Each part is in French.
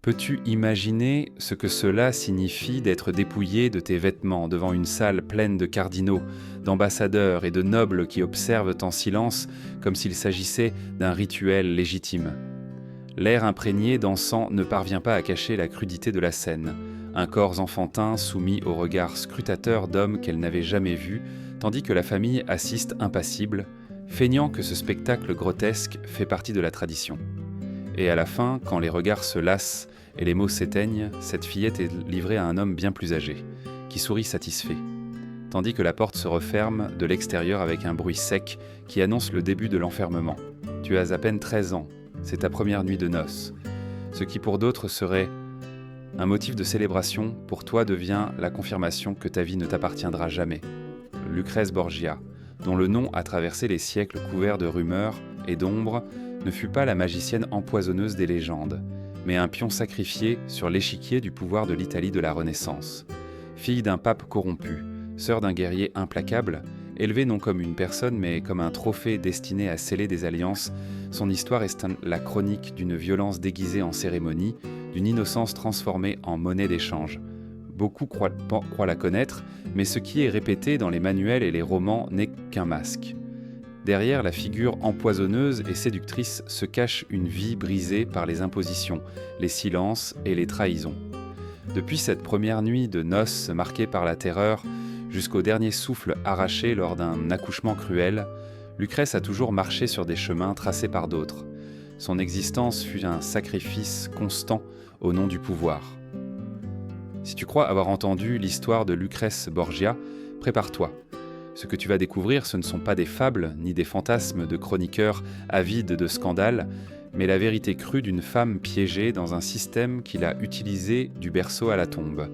Peux-tu imaginer ce que cela signifie d'être dépouillé de tes vêtements devant une salle pleine de cardinaux, d'ambassadeurs et de nobles qui observent en silence comme s'il s'agissait d'un rituel légitime? L'air imprégné d'encens ne parvient pas à cacher la crudité de la scène. Un corps enfantin soumis au regard scrutateur d'hommes qu'elle n'avait jamais vus, tandis que la famille assiste impassible, feignant que ce spectacle grotesque fait partie de la tradition. Et à la fin, quand les regards se lassent et les mots s'éteignent, cette fillette est livrée à un homme bien plus âgé, qui sourit satisfait, tandis que la porte se referme de l'extérieur avec un bruit sec qui annonce le début de l'enfermement. Tu as à peine 13 ans, c'est ta première nuit de noces. Ce qui pour d'autres serait un motif de célébration, pour toi devient la confirmation que ta vie ne t'appartiendra jamais. Lucrèce Borgia, dont le nom a traversé les siècles couverts de rumeurs et d'ombres, ne fut pas la magicienne empoisonneuse des légendes, mais un pion sacrifié sur l'échiquier du pouvoir de l'Italie de la Renaissance. Fille d'un pape corrompu, sœur d'un guerrier implacable, élevée non comme une personne mais comme un trophée destiné à sceller des alliances, son histoire est la chronique d'une violence déguisée en cérémonie, d'une innocence transformée en monnaie d'échange. Beaucoup croient la connaître, mais ce qui est répété dans les manuels et les romans n'est qu'un masque. Derrière la figure empoisonneuse et séductrice se cache une vie brisée par les impositions, les silences et les trahisons. Depuis cette première nuit de noces marquée par la terreur, jusqu'au dernier souffle arraché lors d'un accouchement cruel, Lucrèce a toujours marché sur des chemins tracés par d'autres. Son existence fut un sacrifice constant au nom du pouvoir. Si tu crois avoir entendu l'histoire de Lucrèce Borgia, prépare-toi. Ce que tu vas découvrir, ce ne sont pas des fables ni des fantasmes de chroniqueurs avides de scandales, mais la vérité crue d'une femme piégée dans un système qu'il a utilisé du berceau à la tombe.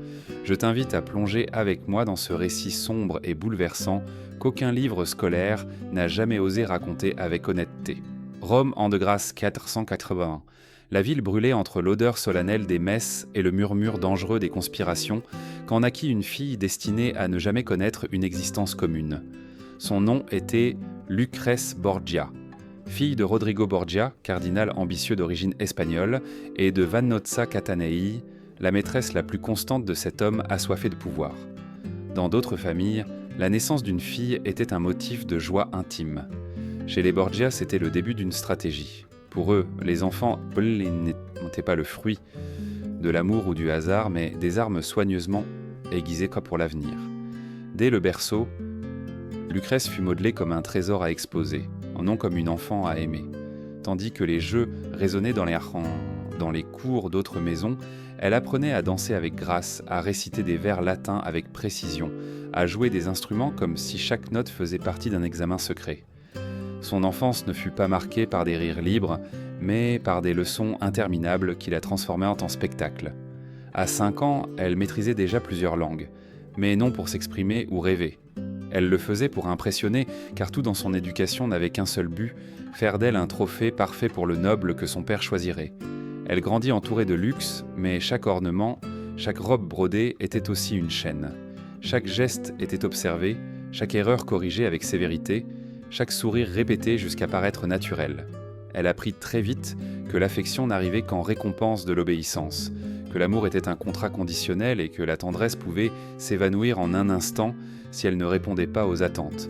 Je t'invite à plonger avec moi dans ce récit sombre et bouleversant qu'aucun livre scolaire n'a jamais osé raconter avec honnêteté. Rome an de grâce 481. La ville brûlait entre l'odeur solennelle des messes et le murmure dangereux des conspirations, quand naquit une fille destinée à ne jamais connaître une existence commune. Son nom était Lucrèce Borgia. Fille de Rodrigo Borgia, cardinal ambitieux d'origine espagnole, et de Vannozza Catanei, la maîtresse la plus constante de cet homme assoiffé de pouvoir. Dans d'autres familles, la naissance d'une fille était un motif de joie intime. Chez les Borgia, c'était le début d'une stratégie. Pour eux, les enfants n'étaient pas le fruit de l'amour ou du hasard, mais des armes soigneusement aiguisées comme pour l'avenir. Dès le berceau, Lucrèce fut modelée comme un trésor à exposer, non comme une enfant à aimer. Tandis que les jeux résonnaient dans les cours d'autres maisons, elle apprenait à danser avec grâce, à réciter des vers latins avec précision, à jouer des instruments comme si chaque note faisait partie d'un examen secret. Son enfance ne fut pas marquée par des rires libres, mais par des leçons interminables qui la transformaient en spectacle. À 5 ans, elle maîtrisait déjà plusieurs langues, mais non pour s'exprimer ou rêver. Elle le faisait pour impressionner, car tout dans son éducation n'avait qu'un seul but, faire d'elle un trophée parfait pour le noble que son père choisirait. Elle grandit entourée de luxe, mais chaque ornement, chaque robe brodée était aussi une chaîne. Chaque geste était observé, chaque erreur corrigée avec sévérité, chaque sourire répété jusqu'à paraître naturel. Elle apprit très vite que l'affection n'arrivait qu'en récompense de l'obéissance, que l'amour était un contrat conditionnel et que la tendresse pouvait s'évanouir en un instant si elle ne répondait pas aux attentes.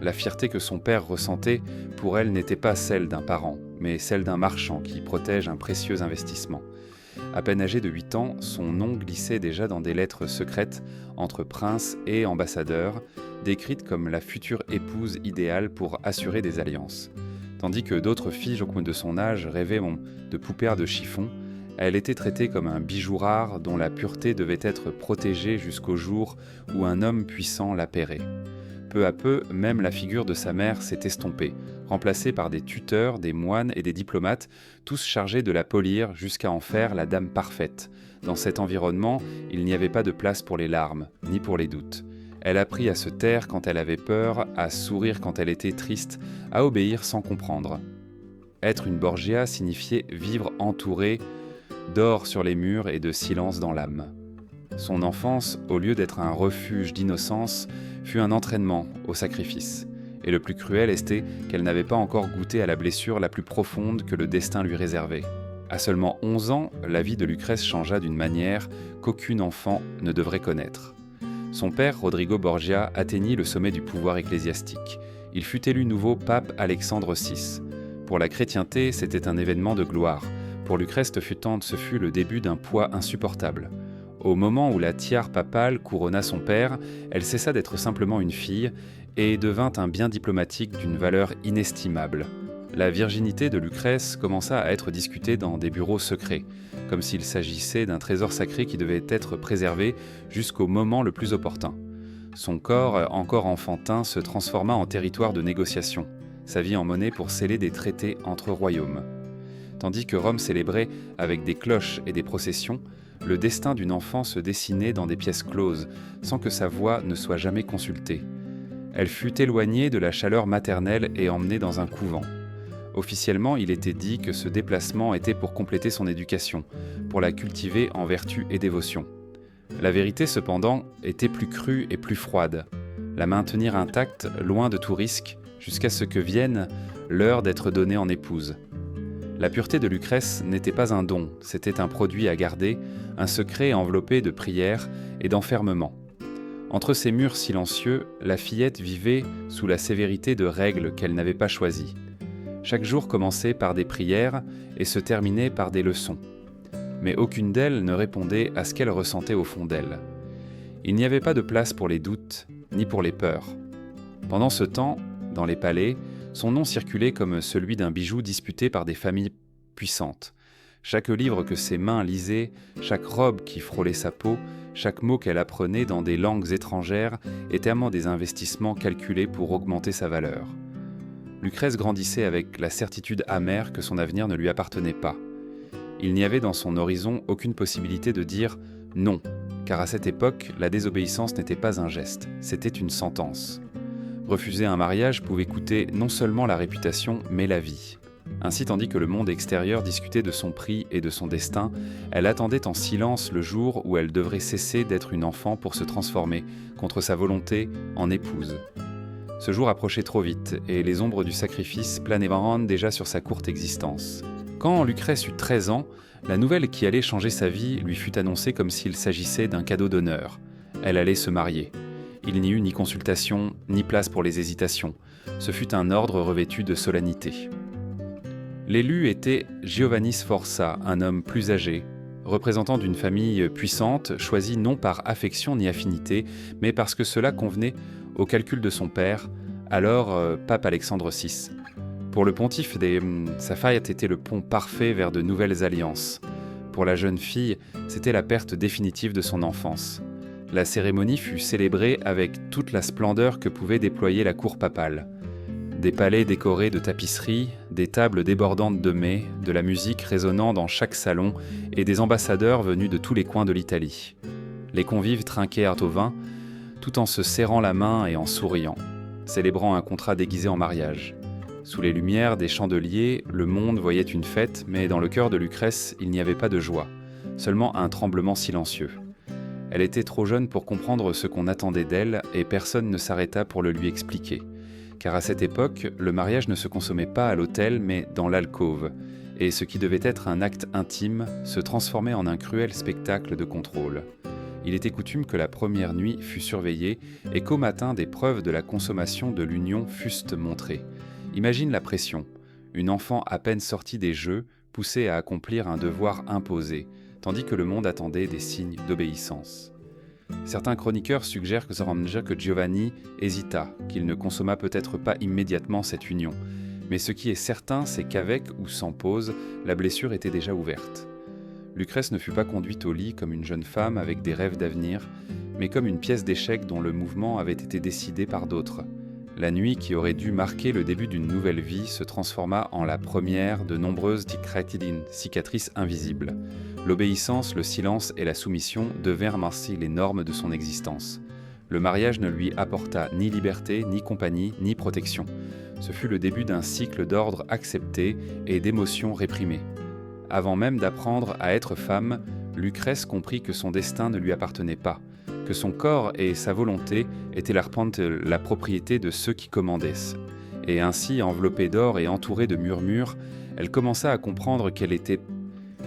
La fierté que son père ressentait pour elle n'était pas celle d'un parent, mais celle d'un marchand qui protège un précieux investissement. À peine âgée de 8 ans, son nom glissait déjà dans des lettres secrètes entre princes et ambassadeurs, décrites comme la future épouse idéale pour assurer des alliances. Tandis que d'autres filles de son âge rêvaient de poupées de chiffon, elle était traitée comme un bijou rare dont la pureté devait être protégée jusqu'au jour où un homme puissant la paierait. Peu à peu, même la figure de sa mère s'est estompée, remplacée par des tuteurs, des moines et des diplomates, tous chargés de la polir jusqu'à en faire la dame parfaite. Dans cet environnement, il n'y avait pas de place pour les larmes, ni pour les doutes. Elle apprit à se taire quand elle avait peur, à sourire quand elle était triste, à obéir sans comprendre. Être une Borgia signifiait vivre entourée d'or sur les murs et de silence dans l'âme. Son enfance, au lieu d'être un refuge d'innocence, fut un entraînement au sacrifice. Et le plus cruel était qu'elle n'avait pas encore goûté à la blessure la plus profonde que le destin lui réservait. À seulement 11 ans, la vie de Lucrèce changea d'une manière qu'aucun enfant ne devrait connaître. Son père, Rodrigo Borgia, atteignit le sommet du pouvoir ecclésiastique. Il fut élu nouveau pape Alexandre VI. Pour la chrétienté, c'était un événement de gloire. Pour Lucrèce, ce fut le début d'un poids insupportable. Au moment où la tiare papale couronna son père, elle cessa d'être simplement une fille et devint un bien diplomatique d'une valeur inestimable. La virginité de Lucrèce commença à être discutée dans des bureaux secrets, comme s'il s'agissait d'un trésor sacré qui devait être préservé jusqu'au moment le plus opportun. Son corps, encore enfantin, se transforma en territoire de négociation, sa vie en monnaie pour sceller des traités entre royaumes. Tandis que Rome célébrait, avec des cloches et des processions, le destin d'une enfant se dessinait dans des pièces closes, sans que sa voix ne soit jamais consultée. Elle fut éloignée de la chaleur maternelle et emmenée dans un couvent. Officiellement, il était dit que ce déplacement était pour compléter son éducation, pour la cultiver en vertu et dévotion. La vérité, cependant, était plus crue et plus froide. La maintenir intacte, loin de tout risque, jusqu'à ce que vienne l'heure d'être donnée en épouse. La pureté de Lucrèce n'était pas un don, c'était un produit à garder, un secret enveloppé de prières et d'enfermement. Entre ces murs silencieux, la fillette vivait sous la sévérité de règles qu'elle n'avait pas choisies. Chaque jour commençait par des prières et se terminait par des leçons. Mais aucune d'elles ne répondait à ce qu'elle ressentait au fond d'elle. Il n'y avait pas de place pour les doutes, ni pour les peurs. Pendant ce temps, dans les palais, son nom circulait comme celui d'un bijou disputé par des familles puissantes. Chaque livre que ses mains lisaient, chaque robe qui frôlait sa peau, chaque mot qu'elle apprenait dans des langues étrangères étaient des investissements calculés pour augmenter sa valeur. Lucrèce grandissait avec la certitude amère que son avenir ne lui appartenait pas. Il n'y avait dans son horizon aucune possibilité de dire « non », car à cette époque, la désobéissance n'était pas un geste, c'était une sentence. Refuser un mariage pouvait coûter non seulement la réputation, mais la vie. Ainsi, tandis que le monde extérieur discutait de son prix et de son destin, elle attendait en silence le jour où elle devrait cesser d'être une enfant pour se transformer, contre sa volonté, en épouse. Ce jour approchait trop vite, et les ombres du sacrifice planaient déjà sur sa courte existence. Quand Lucrèce eut 13 ans, la nouvelle qui allait changer sa vie lui fut annoncée comme s'il s'agissait d'un cadeau d'honneur. Elle allait se marier. Il n'y eut ni consultation, ni place pour les hésitations. Ce fut un ordre revêtu de solennité. L'élu était Giovanni Sforza, un homme plus âgé, représentant d'une famille puissante, choisi non par affection ni affinité, mais parce que cela convenait au calcul de son père, alors pape Alexandre VI. Pour le pontife, sa faillite était le pont parfait vers de nouvelles alliances. Pour la jeune fille, c'était la perte définitive de son enfance. La cérémonie fut célébrée avec toute la splendeur que pouvait déployer la cour papale. Des palais décorés de tapisseries, des tables débordantes de mets, de la musique résonnant dans chaque salon et des ambassadeurs venus de tous les coins de l'Italie. Les convives trinquèrent au vin, tout en se serrant la main et en souriant, célébrant un contrat déguisé en mariage. Sous les lumières des chandeliers, le monde voyait une fête, mais dans le cœur de Lucrèce, il n'y avait pas de joie, seulement un tremblement silencieux. Elle était trop jeune pour comprendre ce qu'on attendait d'elle et personne ne s'arrêta pour le lui expliquer. Car à cette époque, le mariage ne se consommait pas à l'autel mais dans l'alcôve, et ce qui devait être un acte intime se transformait en un cruel spectacle de contrôle. Il était coutume que la première nuit fût surveillée et qu'au matin des preuves de la consommation de l'union fussent montrées. Imagine la pression, une enfant à peine sortie des jeux, poussée à accomplir un devoir imposé, tandis que le monde attendait des signes d'obéissance. Certains chroniqueurs suggèrent que Giovanni hésita, qu'il ne consomma peut-être pas immédiatement cette union. Mais ce qui est certain, c'est qu'avec ou sans pause, la blessure était déjà ouverte. Lucrèce ne fut pas conduite au lit comme une jeune femme avec des rêves d'avenir, mais comme une pièce d'échec dont le mouvement avait été décidé par d'autres. La nuit qui aurait dû marquer le début d'une nouvelle vie se transforma en la première de nombreuses cicatrices invisibles. L'obéissance, le silence et la soumission devinrent ainsi les normes de son existence. Le mariage ne lui apporta ni liberté, ni compagnie, ni protection. Ce fut le début d'un cycle d'ordre accepté et d'émotions réprimées. Avant même d'apprendre à être femme, Lucrèce comprit que son destin ne lui appartenait pas, que son corps et sa volonté étaient la propriété de ceux qui commandaient. Et ainsi, enveloppée d'or et entourée de murmures, elle commença à comprendre qu'elle était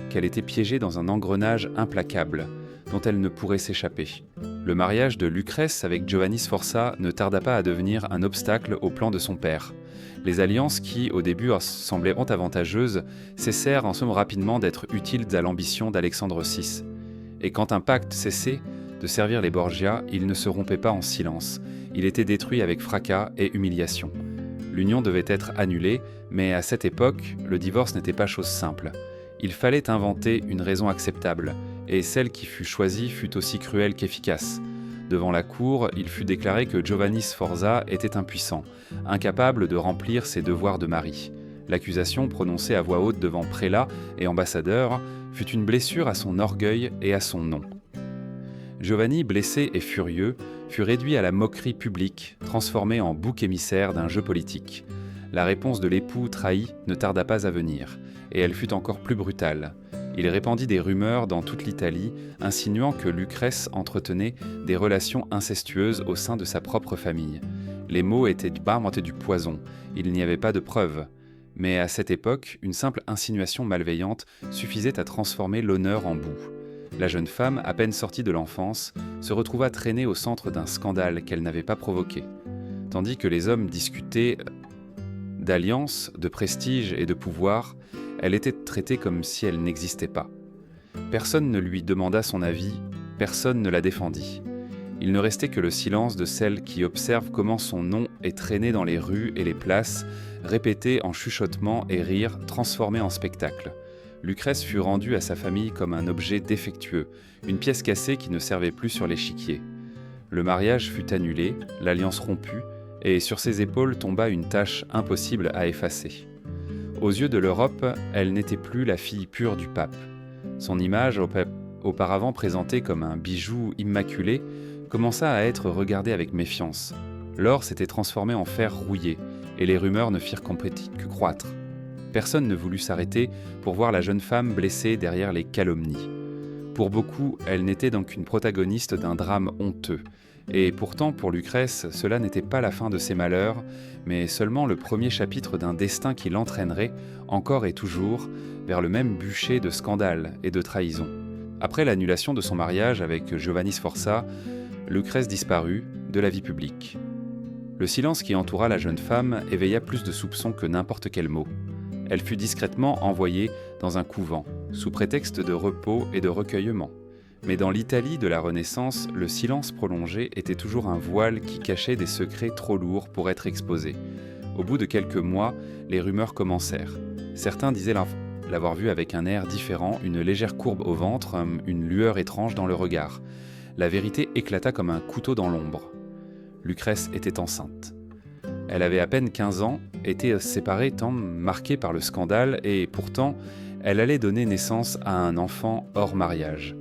qu'elle était piégée dans un engrenage implacable, dont elle ne pourrait s'échapper. Le mariage de Lucrèce avec Giovanni Sforza ne tarda pas à devenir un obstacle au plan de son père. Les alliances qui, au début, semblaient avantageuses, cessèrent en somme rapidement d'être utiles à l'ambition d'Alexandre VI. Et quand un pacte cessait de servir les Borgia, il ne se rompait pas en silence. Il était détruit avec fracas et humiliation. L'union devait être annulée, mais à cette époque, le divorce n'était pas chose simple. Il fallait inventer une raison acceptable, et celle qui fut choisie fut aussi cruelle qu'efficace. Devant la cour, il fut déclaré que Giovanni Sforza était impuissant, incapable de remplir ses devoirs de mari. L'accusation, prononcée à voix haute devant prélats et ambassadeurs, fut une blessure à son orgueil et à son nom. Giovanni, blessé et furieux, fut réduit à la moquerie publique, transformé en bouc émissaire d'un jeu politique. La réponse de l'époux trahi ne tarda pas à venir, et elle fut encore plus brutale. Il répandit des rumeurs dans toute l'Italie, insinuant que Lucrèce entretenait des relations incestueuses au sein de sa propre famille. Les mots étaient du poison, il n'y avait pas de preuves. Mais à cette époque, une simple insinuation malveillante suffisait à transformer l'honneur en boue. La jeune femme, à peine sortie de l'enfance, se retrouva traînée au centre d'un scandale qu'elle n'avait pas provoqué. Tandis que les hommes discutaient d'alliance, de prestige et de pouvoir, elle était traitée comme si elle n'existait pas. Personne ne lui demanda son avis, personne ne la défendit. Il ne restait que le silence de celle qui observe comment son nom est traîné dans les rues et les places, répété en chuchotements et rires, transformé en spectacle. Lucrèce fut rendue à sa famille comme un objet défectueux, une pièce cassée qui ne servait plus sur l'échiquier. Le mariage fut annulé, l'alliance rompue, et sur ses épaules tomba une tâche impossible à effacer. Aux yeux de l'Europe, elle n'était plus la fille pure du pape. Son image, auparavant présentée comme un bijou immaculé, commença à être regardée avec méfiance. L'or s'était transformé en fer rouillé, et les rumeurs ne firent que croître. Personne ne voulut s'arrêter pour voir la jeune femme blessée derrière les calomnies. Pour beaucoup, elle n'était donc qu'une protagoniste d'un drame honteux. Et pourtant, pour Lucrèce, cela n'était pas la fin de ses malheurs, mais seulement le premier chapitre d'un destin qui l'entraînerait, encore et toujours, vers le même bûcher de scandale et de trahison. Après l'annulation de son mariage avec Giovanni Sforza, Lucrèce disparut de la vie publique. Le silence qui entoura la jeune femme éveilla plus de soupçons que n'importe quel mot. Elle fut discrètement envoyée dans un couvent, sous prétexte de repos et de recueillement. Mais dans l'Italie de la Renaissance, le silence prolongé était toujours un voile qui cachait des secrets trop lourds pour être exposés. Au bout de quelques mois, les rumeurs commencèrent. Certains disaient l'avoir vue avec un air différent, une légère courbe au ventre, une lueur étrange dans le regard. La vérité éclata comme un couteau dans l'ombre. Lucrèce était enceinte. Elle avait à peine 15 ans, était séparée tant marquée par le scandale, et pourtant, elle allait donner naissance à un enfant hors mariage.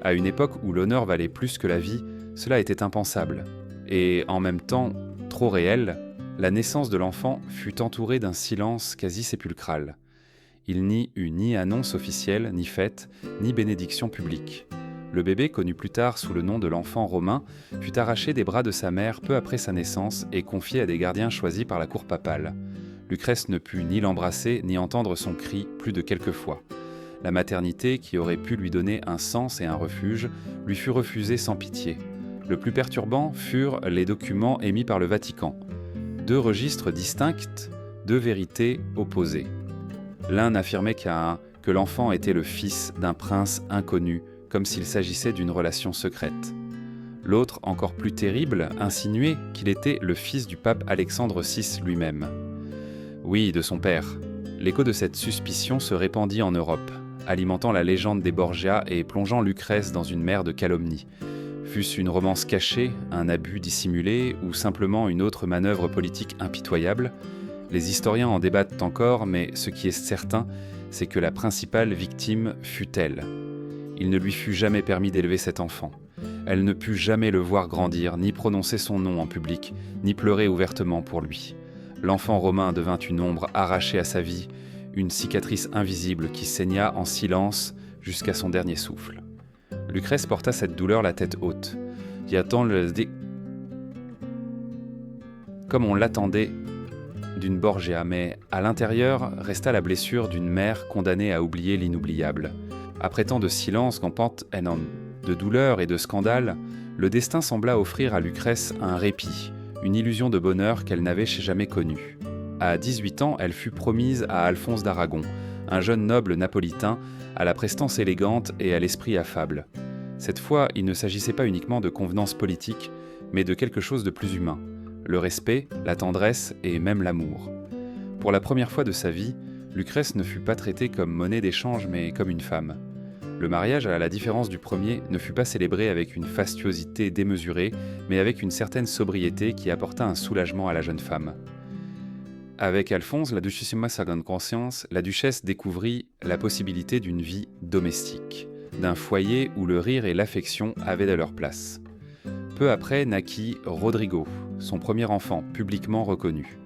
À une époque où l'honneur valait plus que la vie, cela était impensable. Et en même temps, trop réel, la naissance de l'enfant fut entourée d'un silence quasi sépulcral. Il n'y eut ni annonce officielle, ni fête, ni bénédiction publique. Le bébé, connu plus tard sous le nom de l'enfant romain, fut arraché des bras de sa mère peu après sa naissance et confié à des gardiens choisis par la cour papale. Lucrèce ne put ni l'embrasser ni entendre son cri plus de quelques fois. La maternité, qui aurait pu lui donner un sens et un refuge, lui fut refusée sans pitié. Le plus perturbant furent les documents émis par le Vatican. 2 registres distincts, 2 vérités opposées. L'un affirmait que l'enfant était le fils d'un prince inconnu, comme s'il s'agissait d'une relation secrète. L'autre, encore plus terrible, insinuait qu'il était le fils du pape Alexandre VI lui-même. Oui, de son père. L'écho de cette suspicion se répandit en Europe, alimentant la légende des Borgia et plongeant Lucrèce dans une mer de calomnies. Fût-ce une romance cachée, un abus dissimulé ou simplement une autre manœuvre politique impitoyable, les historiens en débattent encore, mais ce qui est certain, c'est que la principale victime fut elle. Il ne lui fut jamais permis d'élever cet enfant. Elle ne put jamais le voir grandir, ni prononcer son nom en public, ni pleurer ouvertement pour lui. L'enfant romain devint une ombre arrachée à sa vie, une cicatrice invisible qui saigna en silence jusqu'à son dernier souffle. Lucrèce porta cette douleur la tête haute. Comme on l'attendait d'une Borgia, mais à l'intérieur resta la blessure d'une mère condamnée à oublier l'inoubliable. Après tant de silence, de douleur et de scandale, le destin sembla offrir à Lucrèce un répit, une illusion de bonheur qu'elle n'avait jamais connue. À 18 ans, elle fut promise à Alphonse d'Aragon, un jeune noble napolitain à la prestance élégante et à l'esprit affable. Cette fois, il ne s'agissait pas uniquement de convenances politiques, mais de quelque chose de plus humain, le respect, la tendresse et même l'amour. Pour la première fois de sa vie, Lucrèce ne fut pas traitée comme monnaie d'échange, mais comme une femme. Le mariage, à la différence du premier, ne fut pas célébré avec une fastuosité démesurée, mais avec une certaine sobriété qui apporta un soulagement à la jeune femme. Avec Alphonse, la Duchissima Seconde Conscience, la duchesse découvrit la possibilité d'une vie domestique, d'un foyer où le rire et l'affection avaient de leur place. Peu après naquit Rodrigo, son premier enfant, publiquement reconnu.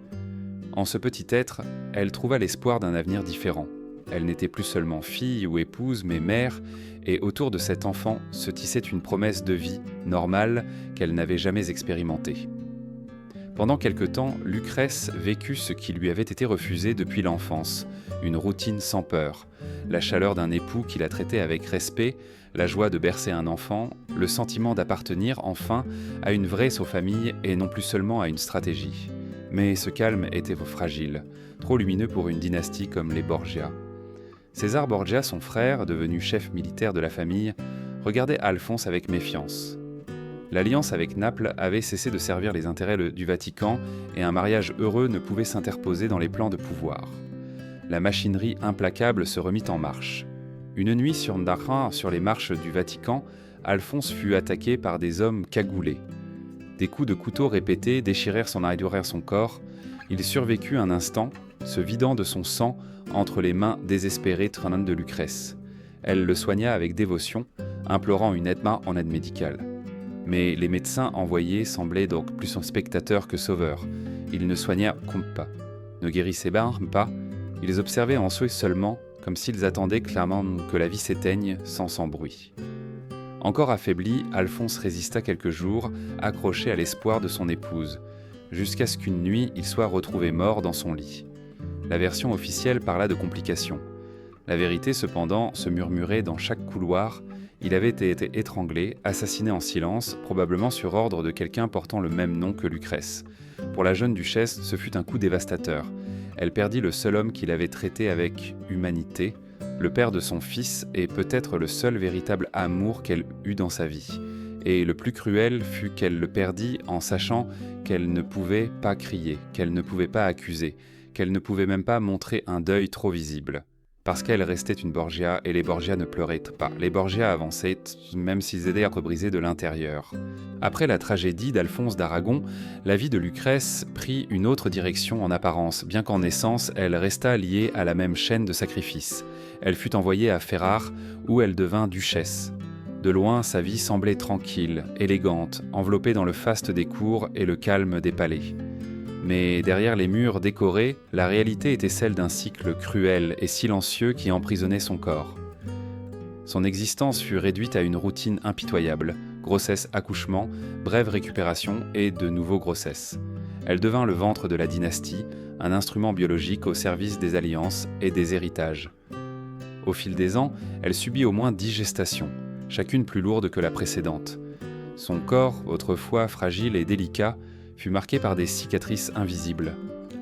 En ce petit être, elle trouva l'espoir d'un avenir différent. Elle n'était plus seulement fille ou épouse, mais mère, et autour de cet enfant se tissait une promesse de vie normale qu'elle n'avait jamais expérimentée. Pendant quelque temps, Lucrèce vécut ce qui lui avait été refusé depuis l'enfance, une routine sans peur, la chaleur d'un époux qui la traitait avec respect, la joie de bercer un enfant, le sentiment d'appartenir enfin à une vraie famille et non plus seulement à une stratégie. Mais ce calme était fragile, trop lumineux pour une dynastie comme les Borgia. César Borgia, son frère, devenu chef militaire de la famille, regardait Alphonse avec méfiance. L'alliance avec Naples avait cessé de servir les intérêts du Vatican et un mariage heureux ne pouvait s'interposer dans les plans de pouvoir. La machinerie implacable se remit en marche. Une nuit sur les marches du Vatican, Alphonse fut attaqué par des hommes cagoulés. Des coups de couteau répétés déchirèrent son corps. Il survécut un instant, se vidant de son sang entre les mains désespérées de Lucrèce. Elle le soigna avec dévotion, implorant une aide médicale. Mais les médecins envoyés semblaient donc plus spectateurs que sauveurs. Ils ne soignaient pas, ne guérissaient pas, ils observaient en soi seulement, comme s'ils attendaient clairement que la vie s'éteigne sans bruit. Encore affaibli, Alphonse résista quelques jours, accroché à l'espoir de son épouse, jusqu'à ce qu'une nuit il soit retrouvé mort dans son lit. La version officielle parla de complications. La vérité, cependant, se murmurait dans chaque couloir. Il avait été étranglé, assassiné en silence, probablement sur ordre de quelqu'un portant le même nom que Lucrèce. Pour la jeune duchesse, ce fut un coup dévastateur. Elle perdit le seul homme qui l'avait traité avec humanité, le père de son fils et peut-être le seul véritable amour qu'elle eut dans sa vie. Et le plus cruel fut qu'elle le perdit en sachant qu'elle ne pouvait pas crier, qu'elle ne pouvait pas accuser, qu'elle ne pouvait même pas montrer un deuil trop visible. Parce qu'elle restait une Borgia et les Borgia ne pleuraient pas. Les Borgia avançaient, même s'ils étaient brisés de l'intérieur. Après la tragédie d'Alphonse d'Aragon, la vie de Lucrèce prit une autre direction en apparence, bien qu'en essence, elle restât liée à la même chaîne de sacrifice. Elle fut envoyée à Ferrare, où elle devint duchesse. De loin, sa vie semblait tranquille, élégante, enveloppée dans le faste des cours et le calme des palais. Mais derrière les murs décorés, la réalité était celle d'un cycle cruel et silencieux qui emprisonnait son corps. Son existence fut réduite à une routine impitoyable, grossesse-accouchement, brève récupération et de nouveau grossesse. Elle devint le ventre de la dynastie, un instrument biologique au service des alliances et des héritages. Au fil des ans, elle subit au moins 10 gestations, chacune plus lourde que la précédente. Son corps, autrefois fragile et délicat, fut marqué par des cicatrices invisibles,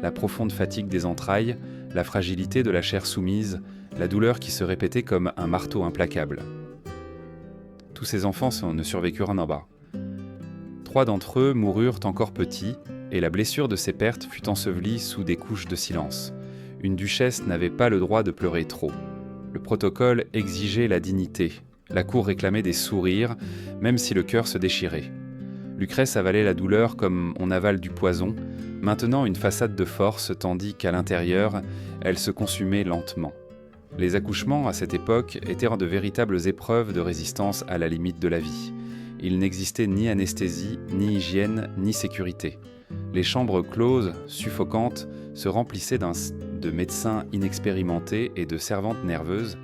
la profonde fatigue des entrailles, la fragilité de la chair soumise, la douleur qui se répétait comme un marteau implacable. Tous ces enfants ne survécurent en bas. 3 d'entre eux moururent encore petits, et la blessure de ces pertes fut ensevelie sous des couches de silence. Une duchesse n'avait pas le droit de pleurer trop. Le protocole exigeait la dignité. La cour réclamait des sourires, même si le cœur se déchirait. Lucrèce avalait la douleur comme on avale du poison, maintenant une façade de force, tandis qu'à l'intérieur, elle se consumait lentement. Les accouchements, à cette époque, étaient de véritables épreuves de résistance à la limite de la vie. Il n'existait ni anesthésie, ni hygiène, ni sécurité. Les chambres closes, suffocantes, se remplissaient de médecins inexpérimentés et de servantes nerveuses.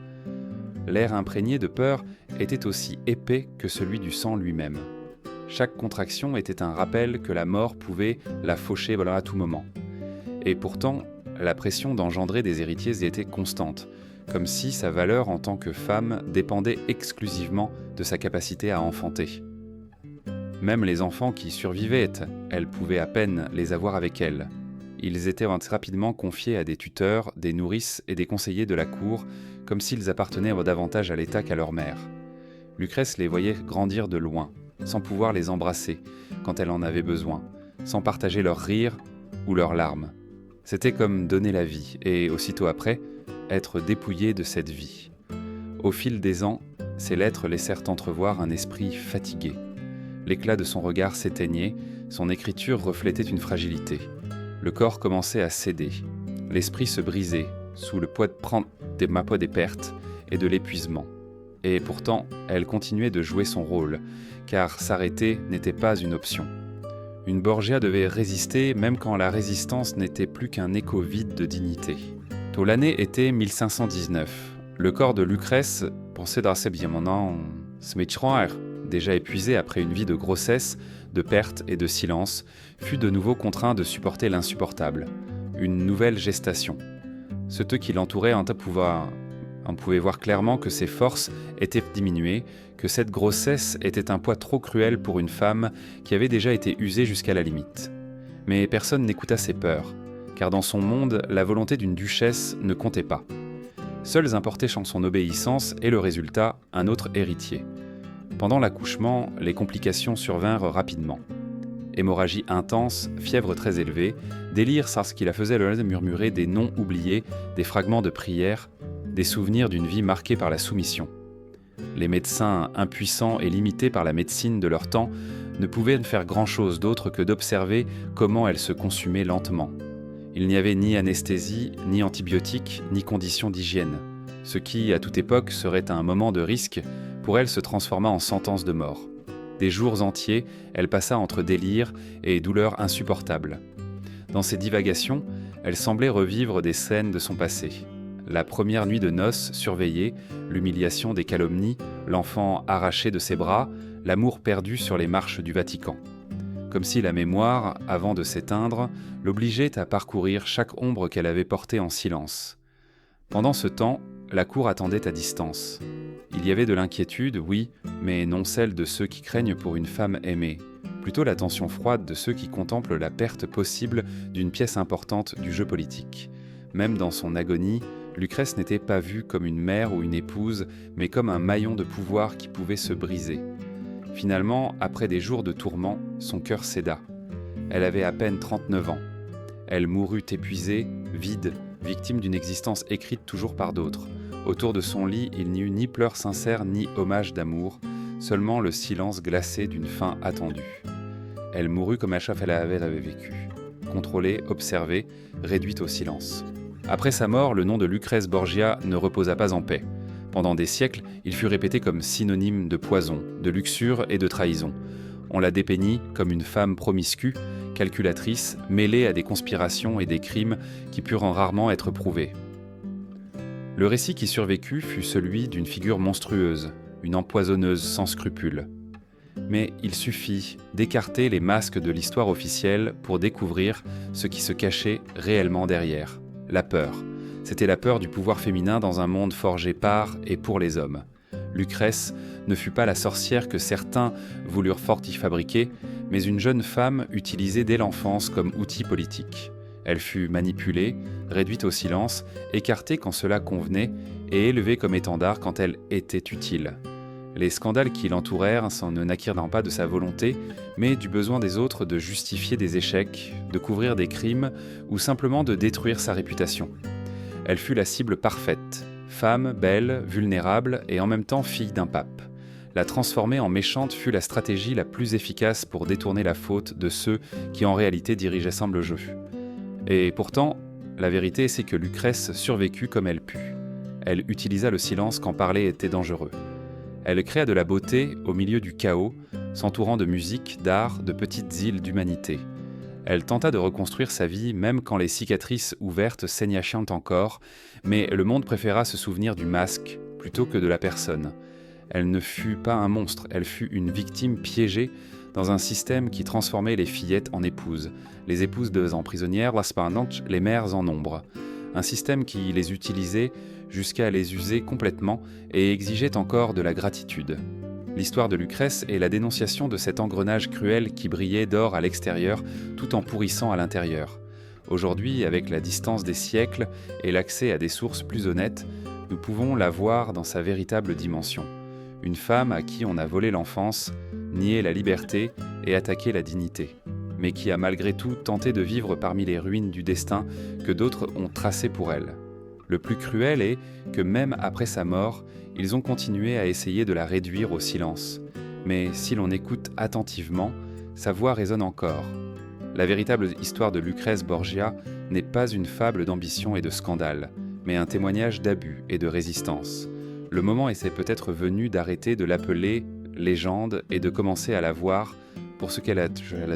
L'air imprégné de peur était aussi épais que celui du sang lui-même. Chaque contraction était un rappel que la mort pouvait la faucher à tout moment. Et pourtant, la pression d'engendrer des héritiers était constante, comme si sa valeur en tant que femme dépendait exclusivement de sa capacité à enfanter. Même les enfants qui survivaient, elle pouvait à peine les avoir avec elle. Ils étaient rapidement confiés à des tuteurs, des nourrices et des conseillers de la cour, comme s'ils appartenaient davantage à l'État qu'à leur mère. Lucrèce les voyait grandir de loin, sans pouvoir les embrasser quand elle en avait besoin, sans partager leurs rires ou leurs larmes. C'était comme donner la vie, et aussitôt après, être dépouillé de cette vie. Au fil des ans, ces lettres laissèrent entrevoir un esprit fatigué. L'éclat de son regard s'éteignait, son écriture reflétait une fragilité. Le corps commençait à céder. L'esprit se brisait, sous le poids des pertes et de l'épuisement. Et pourtant, elle continuait de jouer son rôle, car s'arrêter n'était pas une option. Une Borgia devait résister même quand la résistance n'était plus qu'un écho vide de dignité. L'année était 1519. Le corps de Lucrèce pensait d'assez bien maintenant, déjà épuisé après une vie de grossesse, de perte et de silence, fut de nouveau contraint de supporter l'insupportable, une nouvelle gestation. Ceux qui l'entouraient en pouvaient voir clairement que ses forces étaient diminuées, que cette grossesse était un poids trop cruel pour une femme qui avait déjà été usée jusqu'à la limite. Mais personne n'écouta ses peurs, car dans son monde, la volonté d'une duchesse ne comptait pas. Seuls importaient son obéissance et le résultat, un autre héritier. Pendant l'accouchement, les complications survinrent rapidement. Hémorragie intense, fièvre très élevée, délire parce qui la faisait murmurer des noms oubliés, des fragments de prières, des souvenirs d'une vie marquée par la soumission. Les médecins, impuissants et limités par la médecine de leur temps, ne pouvaient faire grand-chose d'autre que d'observer comment elle se consumait lentement. Il n'y avait ni anesthésie, ni antibiotiques, ni conditions d'hygiène. Ce qui, à toute époque, serait un moment de risque, pour elle se transforma en sentence de mort. Des jours entiers, elle passa entre délire et douleurs insupportables. Dans ses divagations, elle semblait revivre des scènes de son passé. La première nuit de noces surveillée, l'humiliation des calomnies, l'enfant arraché de ses bras, l'amour perdu sur les marches du Vatican. Comme si la mémoire, avant de s'éteindre, l'obligeait à parcourir chaque ombre qu'elle avait portée en silence. Pendant ce temps, la cour attendait à distance. Il y avait de l'inquiétude, oui, mais non celle de ceux qui craignent pour une femme aimée, plutôt l'attention froide de ceux qui contemplent la perte possible d'une pièce importante du jeu politique. Même dans son agonie, Lucrèce n'était pas vue comme une mère ou une épouse, mais comme un maillon de pouvoir qui pouvait se briser. Finalement, après des jours de tourments, son cœur céda. Elle avait à peine 39 ans. Elle mourut épuisée, vide, victime d'une existence écrite toujours par d'autres. Autour de son lit, il n'y eut ni pleurs sincères ni hommage d'amour, seulement le silence glacé d'une fin attendue. Elle mourut comme elle avait vécu, contrôlée, observée, réduite au silence. Après sa mort, le nom de Lucrèce Borgia ne reposa pas en paix. Pendant des siècles, il fut répété comme synonyme de poison, de luxure et de trahison. On la dépeignit comme une femme promiscue, calculatrice, mêlée à des conspirations et des crimes qui purent rarement être prouvés. Le récit qui survécut fut celui d'une figure monstrueuse, une empoisonneuse sans scrupules. Mais il suffit d'écarter les masques de l'histoire officielle pour découvrir ce qui se cachait réellement derrière, la peur. C'était la peur du pouvoir féminin dans un monde forgé par et pour les hommes. Lucrèce ne fut pas la sorcière que certains voulurent fabriquer, mais une jeune femme utilisée dès l'enfance comme outil politique. Elle fut manipulée, réduite au silence, écartée quand cela convenait et élevée comme étendard quand elle était utile. Les scandales qui l'entourèrent ne naquirent pas de sa volonté, mais du besoin des autres de justifier des échecs, de couvrir des crimes ou simplement de détruire sa réputation. Elle fut la cible parfaite, femme, belle, vulnérable et en même temps fille d'un pape. La transformer en méchante fut la stratégie la plus efficace pour détourner la faute de ceux qui en réalité dirigeaient semble le jeu. Et pourtant, la vérité c'est que Lucrèce survécut comme elle put. Elle utilisa le silence quand parler était dangereux. Elle créa de la beauté au milieu du chaos, s'entourant de musique, d'art, de petites îles d'humanité. Elle tenta de reconstruire sa vie même quand les cicatrices ouvertes saignaient encore, mais le monde préféra se souvenir du masque plutôt que de la personne. Elle ne fut pas un monstre, elle fut une victime piégée dans un système qui transformait les fillettes en épouses, les épouses en prisonnières, las penantes, les mères en ombre. Un système qui les utilisait jusqu'à les user complètement et exigeait encore de la gratitude. L'histoire de Lucrèce est la dénonciation de cet engrenage cruel qui brillait d'or à l'extérieur tout en pourrissant à l'intérieur. Aujourd'hui, avec la distance des siècles et l'accès à des sources plus honnêtes, nous pouvons la voir dans sa véritable dimension. Une femme à qui on a volé l'enfance, nié la liberté et attaqué la dignité, mais qui a malgré tout tenté de vivre parmi les ruines du destin que d'autres ont tracé pour elle. Le plus cruel est que même après sa mort, ils ont continué à essayer de la réduire au silence. Mais si l'on écoute attentivement, sa voix résonne encore. La véritable histoire de Lucrèce Borgia n'est pas une fable d'ambition et de scandale, mais un témoignage d'abus et de résistance. Le moment essaie peut-être venu d'arrêter de l'appeler légende et de commencer à la voir pour ce qu'elle a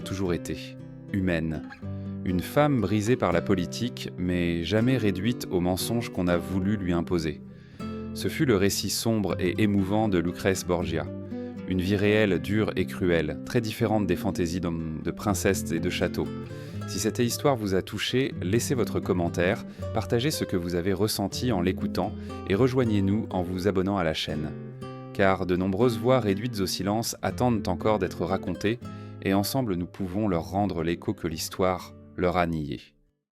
toujours été, humaine. Une femme brisée par la politique, mais jamais réduite aux mensonges qu'on a voulu lui imposer. Ce fut le récit sombre et émouvant de Lucrèce Borgia. Une vie réelle, dure et cruelle, très différente des fantaisies de princesses et de châteaux. Si cette histoire vous a touché, laissez votre commentaire, partagez ce que vous avez ressenti en l'écoutant et rejoignez-nous en vous abonnant à la chaîne. Car de nombreuses voix réduites au silence attendent encore d'être racontées et ensemble nous pouvons leur rendre l'écho que l'histoire leur a nié.